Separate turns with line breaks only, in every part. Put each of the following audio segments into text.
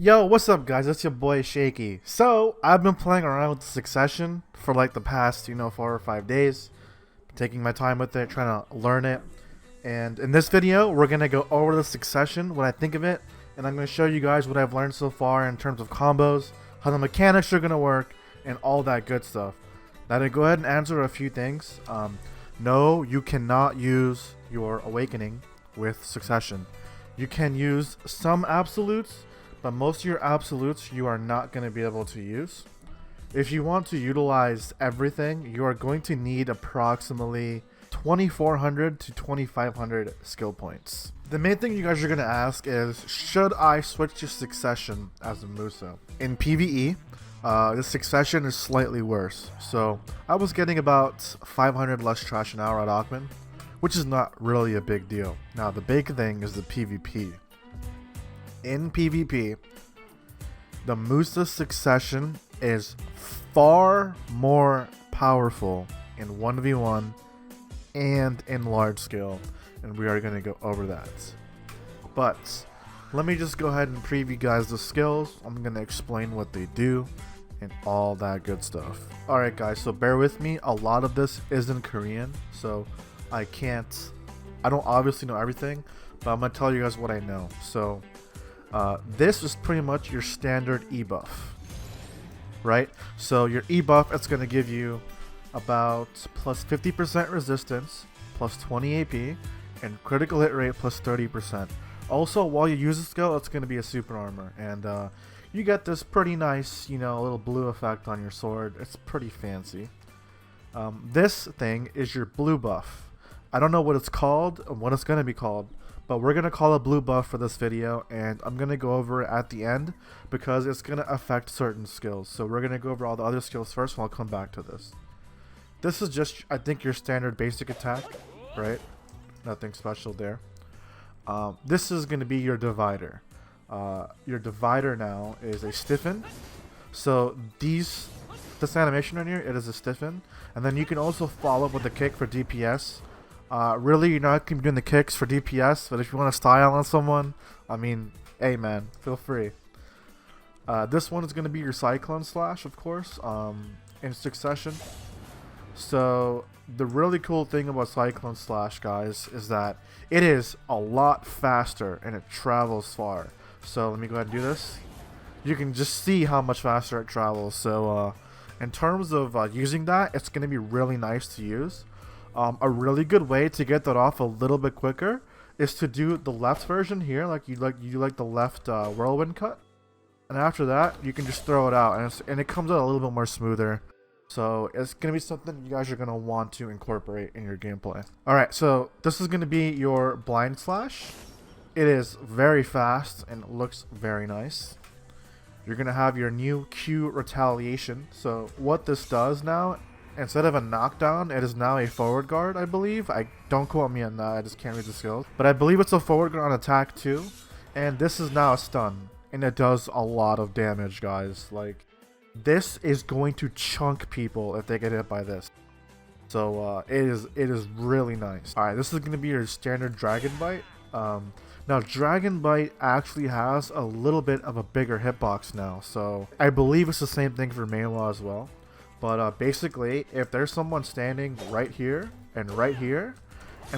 Yo, what's up guys? It's your boy Shaky. So, I've been playing around with Succession for like the past, 4 or 5 days. Taking my time with it, trying to learn it. And in this video, we're going to go over the Succession, what I think of it. And I'm going to show you guys what I've learned so far in terms of combos, how the mechanics are going to work, and all that good stuff. Now to go ahead and answer a few things. No, you cannot use your Awakening with Succession. You can use some absolutes, but most of your absolutes you are not going to be able to use. If you want to utilize everything, you are going to need approximately 2400 to 2500 skill points. The main thing you guys are going to ask is, should I switch to Succession as a Musa? In PvE, the Succession is slightly worse. So I was getting about 500 less trash an hour at Aukman, which is not really a big deal. Now the big thing is the PvP. In PvP, the Musa Succession is far more powerful in 1v1 and in large scale, and we are going to go over that. But let me just go ahead and preview guys the skills. I'm going to explain what they do and all that good stuff. Alright guys, so bear with me. A lot of this is in Korean, so I don't obviously know everything, but I'm going to tell you guys what I know. So this is pretty much your standard E-buff, right? So your E-buff, it's going to give you about plus 50% resistance, plus 20 AP, and critical hit rate plus 30%. Also, while you use the skill, it's going to be a super armor, and you get this pretty nice, little blue effect on your sword. It's pretty fancy. This thing is your blue buff. I don't know what it's called, or what it's going to be called, but we're going to call it blue buff for this video, and I'm going to go over it at the end because it's going to affect certain skills. So we're going to go over all the other skills first, and I'll come back to this. This is just, I think, your standard basic attack, right? Nothing special there. This is going to be your divider. Your divider now is a stiffen. So this animation right here, it is a stiffen. And then you can also follow up with a kick for DPS. Really, you're not going to be doing the kicks for DPS, but if you want to style on someone, I mean, hey man, feel free. This one is going to be your Cyclone Slash, of course, in Succession. So the really cool thing about Cyclone Slash, guys, is that it is a lot faster and it travels far. So let me go ahead and do this. You can just see how much faster it travels. So in terms of using that, it's going to be really nice to use. A really good way to get that off a little bit quicker is to do the left version here, like you like the left whirlwind cut, and after that you can just throw it out, and it comes out a little bit more smoother. So it's gonna be something you guys are gonna want to incorporate in your gameplay. All right, so this is gonna be your blind slash. It is very fast and looks very nice. You're gonna have your new Q retaliation. So what this does now, instead of a knockdown, it is now a forward guard, I believe. Don't quote me on that, I just can't read the skills. But I believe it's a forward guard on attack too. And this is now a stun. And it does a lot of damage, guys. Like, this is going to chunk people if they get hit by this. So it is really nice. Alright, this is going to be your standard Dragon Bite. Now Dragon Bite actually has a little bit of a bigger hitbox now. So I believe it's the same thing for Mainlaw as well. But basically, if there's someone standing right here, and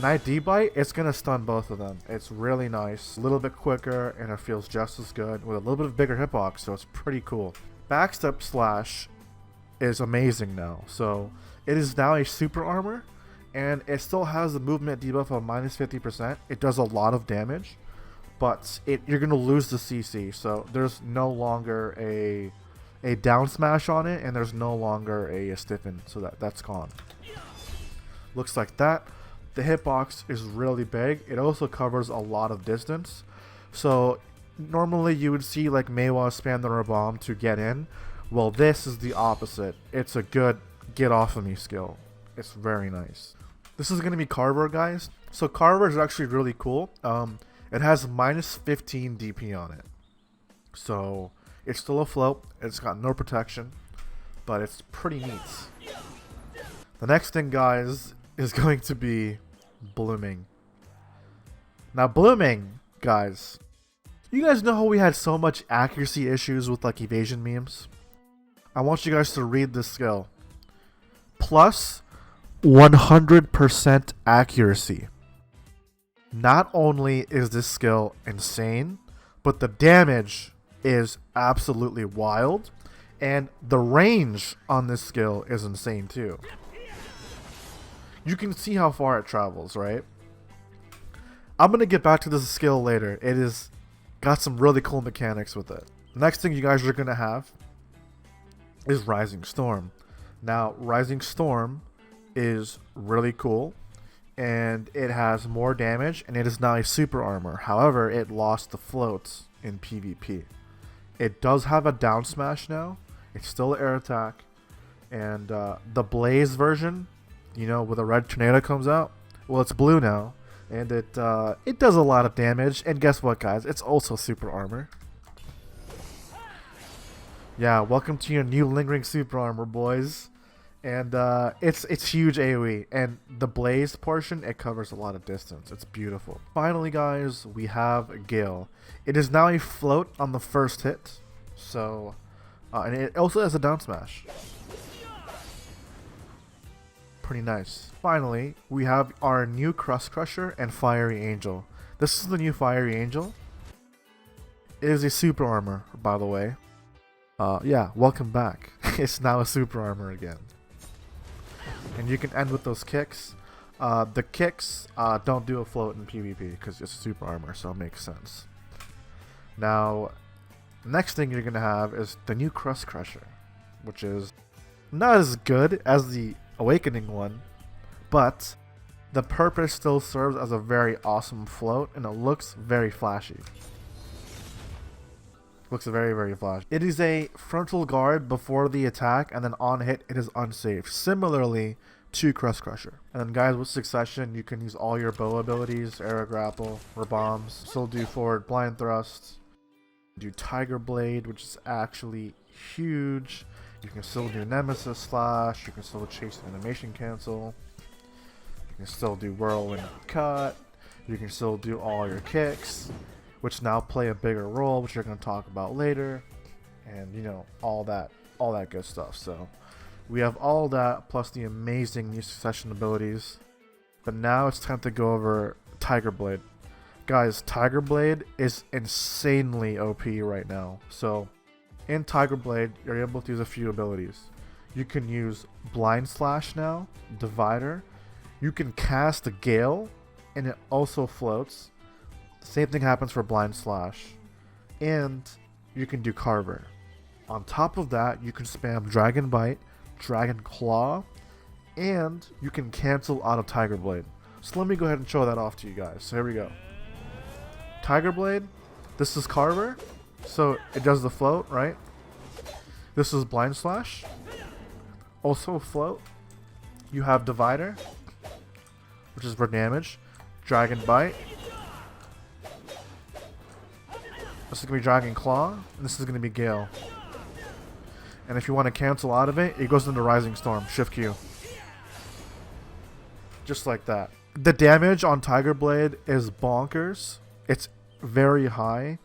I D-bite, it's going to stun both of them. It's really nice, a little bit quicker, and it feels just as good with a little bit of bigger hitbox, so it's pretty cool. Backstep Slash is amazing now. So it is now a super armor, and it still has the movement debuff of minus 50%. It does a lot of damage, but you're going to lose the CC, so there's no longer a down smash on it, and there's no longer a stiffen, so that's gone. Looks like that. The hitbox is really big. It also covers a lot of distance. So normally you would see like Meiwa spam the bomb to get in. Well, this is the opposite. It's a good get off of me skill. It's very nice. This is going to be Carver, guys. So Carver is actually really cool. It has minus 15 DP on it. So it's still afloat. It's got no protection, but it's pretty neat. The next thing, guys, is going to be blooming. Now blooming, guys, You guys know how we had so much accuracy issues with like evasion memes? I want you guys to read this skill. Plus 100% accuracy. Not only is this skill insane, but the damage is absolutely wild, and the range on this skill is insane too. You can see how far it travels, right? I'm gonna get back to this skill later. It is got some really cool mechanics with it. Next thing you guys are gonna have is Rising Storm. Now, Rising Storm is really cool, and it has more damage, and it is now a super armor. However, it lost the floats in PvP. It does have a down smash now. It's still an air attack, and the Blaze version, you know, where the red tornado comes out, well, it's blue now, and it does a lot of damage. And guess what, guys? It's also super armor. Yeah, welcome to your new lingering super armor, boys. And it's huge AoE, and the Blaze portion, it covers a lot of distance. It's beautiful. Finally, guys, we have Gale. It is now a float on the first hit, so and it also has a down smash. Pretty nice. Finally, we have our new Crust Crusher and Fiery Angel. This is the new Fiery Angel. It is a super armor, by the way. Yeah, welcome back. It's now a super armor again. And you can end with those kicks. The kicks don't do a float in PvP because it's a super armor, so it makes sense. Now, next thing you're going to have is the new Crust Crusher, which is not as good as the Awakening one, but the purpose still serves as a very awesome float, and it looks very flashy. Looks very, very flashy. It is a frontal guard before the attack, and then on hit it is unsafe, similarly to Crust Crusher. And then, guys, with Succession, you can use all your bow abilities, Arrow Grapple, or bombs. Still do forward blind thrust, do Tiger Blade, which is actually huge. You can still do Nemesis Slash, you can still chase animation cancel, you can still do Whirlwind Cut, you can still do all your kicks, which now play a bigger role, which you're going to talk about later, and you know, all that good stuff. So we have all that plus the amazing new Succession abilities. But now it's time to go over Tiger Blade. Guys, Tiger Blade is insanely OP right now. So in Tiger Blade, you're able to use a few abilities. You can use Blind Slash now, Divider. You can cast a Gale, and it also floats. Same thing happens for Blind Slash. And you can do Carver. On top of that, you can spam Dragon Bite, Dragon Claw, and you can cancel out of Tiger Blade. So let me go ahead and show that off to you guys. So here we go. Tiger Blade, this is Carver. So it does the float, right? This is Blind Slash. Also float. You have Divider, which is for damage. Dragon Bite. This is going to be Dragon Claw. And this is going to be Gale. And if you want to cancel out of it, it goes into Rising Storm. Shift Q. Just like that. The damage on Tiger Blade is bonkers. It's very high.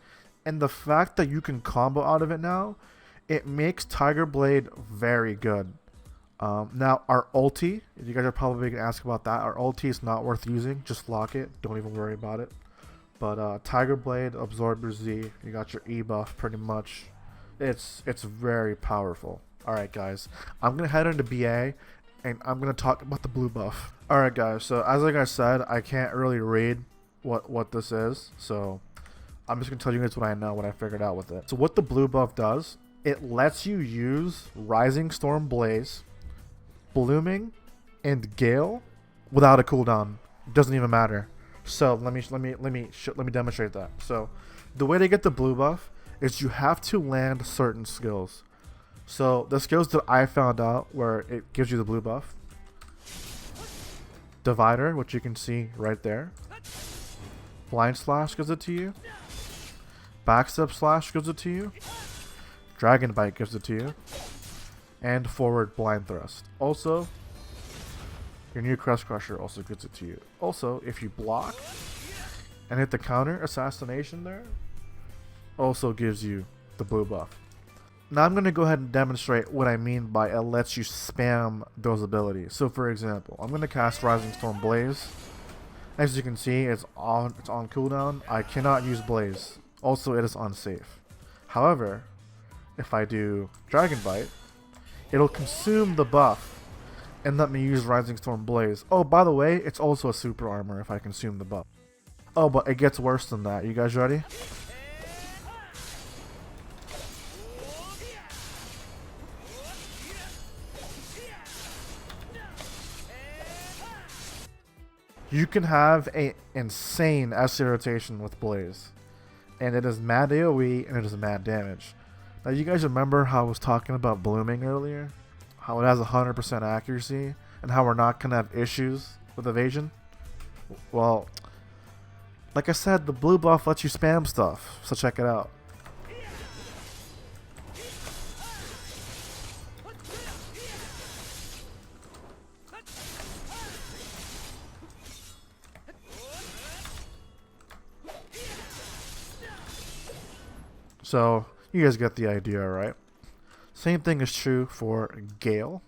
And the fact that you can combo out of it now, it makes Tiger Blade very good. Now, our ulti, you guys are probably going to ask about that. Our ulti is not worth using. Just lock it. Don't even worry about it. But Tiger Blade, Absorb your Z. You got your E buff pretty much. It's very powerful. Alright, guys. I'm going to head into BA, and I'm going to talk about the blue buff. Alright, guys. So, as like I said, I can't really read what this is. So I'm just going to tell you guys what I know, what I figured out with it. So what the blue buff does, it lets you use Rising Storm Blaze, Blooming, and Gale without a cooldown. It doesn't even matter. So let me demonstrate that. So the way to get the blue buff is you have to land certain skills. So the skills that I found out where it gives you the blue buff. Divider, which you can see right there. Blind Slash gives it to you. Backstep Slash gives it to you. Dragon Bite gives it to you. And Forward Blind Thrust. Also, your new Crust Crusher also gives it to you. Also, if you block and hit the counter assassination there, also gives you the blue buff. Now I'm going to go ahead and demonstrate what I mean by it lets you spam those abilities. So for example, I'm going to cast Rising Storm Blaze. As you can see, it's on cooldown. I cannot use Blaze. Also, it is unsafe. However, if I do Dragon Bite, it'll consume the buff and let me use Rising Storm Blaze. Oh, by the way, it's also a super armor if I consume the buff. Oh, but it gets worse than that. You guys ready? You can have an insane SC rotation with Blaze. And it is mad AoE and it is mad damage. Now you guys remember how I was talking about blooming earlier? How it has 100% accuracy and how we're not going to have issues with evasion? Well, like I said, the blue buff lets you spam stuff, so check it out. So, you guys get the idea, right? Same thing is true for Gale.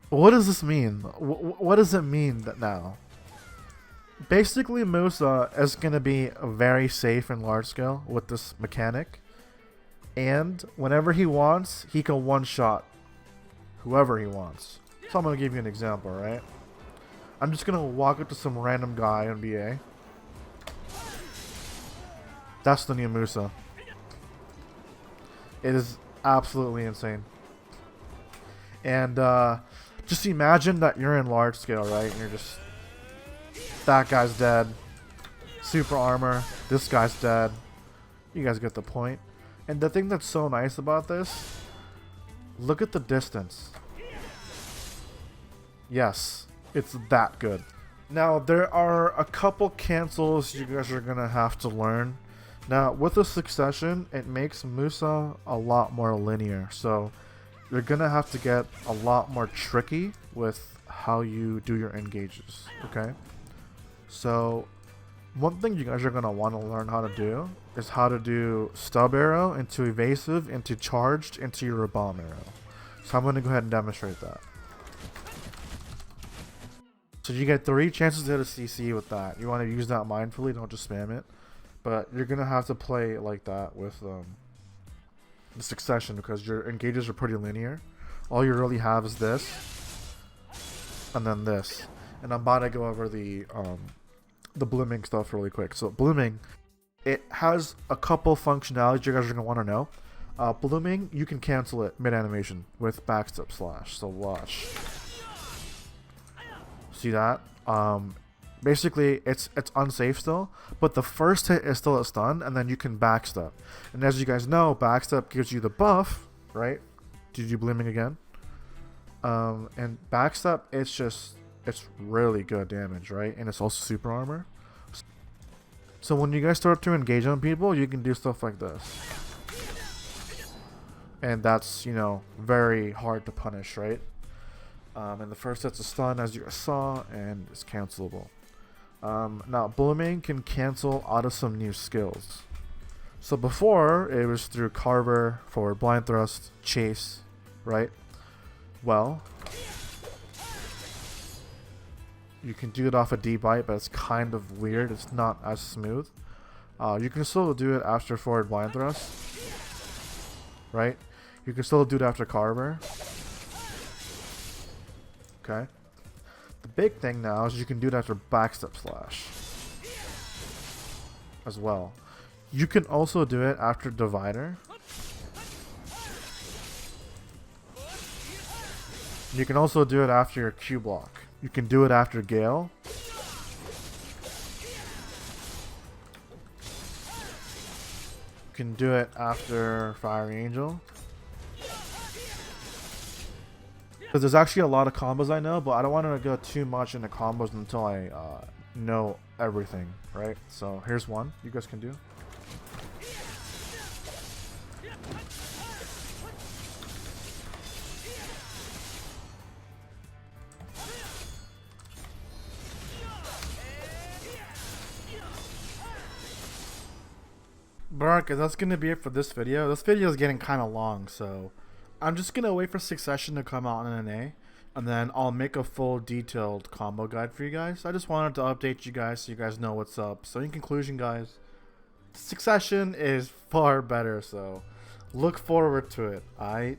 What does this mean? What does it mean that now? Basically, Musa is going to be very safe in large scale with this mechanic. And whenever he wants, he can one-shot whoever he wants. So I'm going to give you an example, right? I'm just going to walk up to some random guy in BA. That's the new Musa. It is absolutely insane. And just imagine that you're in large scale, right? And you're just... That guy's dead. Super armor. This guy's dead. You guys get the point. And the thing that's so nice about this, look at the distance. Yes, it's that good. Now, there are a couple cancels you guys are going to have to learn. Now, with the succession, it makes Musa a lot more linear. So, you're going to have to get a lot more tricky with how you do your engages, okay? So, one thing you guys are going to want to learn how to do is how to do stub arrow into evasive, into charged, into your bomb arrow. So I'm going to go ahead and demonstrate that. So you get 3 chances to hit a CC with that. You want to use that mindfully, don't just spam it. But you're going to have to play like that with the succession because your engages are pretty linear. All you really have is this, and then this. And I'm about to go over the blooming stuff really quick. So blooming, it has a couple functionalities you guys are going to want to know. Blooming, you can cancel it mid-animation with backstep slash. So watch. See that? Basically, it's unsafe still, but the first hit is still a stun, and then you can backstep. And as you guys know, backstep gives you the buff, right? Did you blooming again? And backstep, it's really good damage, right? And it's also super armor. So when you guys start to engage on people, you can do stuff like this. And that's, you know, very hard to punish, right? And the first hit's a stun, as you guys saw, and it's cancelable. Now, blooming can cancel out of some new skills. So before, it was through Carver, forward blind thrust, chase, right? Well, you can do it off a D-bite, but it's kind of weird. It's not as smooth. You can still do it after forward blind thrust, right? You can still do it after Carver. Okay. The big thing now is you can do it after backstep slash as well. You can also do it after divider. You can also do it after your Q block. You can do it after Gale. You can do it after Fiery Angel. Because there's actually a lot of combos I know, but I don't want to go too much into combos until I know everything, right? So here's one you guys can do. Baraka, that's gonna be it for this video. This video is getting kind of long, so I'm just gonna wait for Succession to come out in NA, and then I'll make a full detailed combo guide for you guys. I just wanted to update you guys so you guys know what's up. So in conclusion, guys, Succession is far better, so look forward to it. Alright,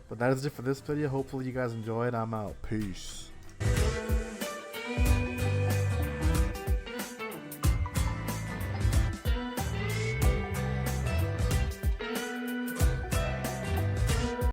but that is it for this video. Hopefully you guys enjoyed. I'm out. Peace.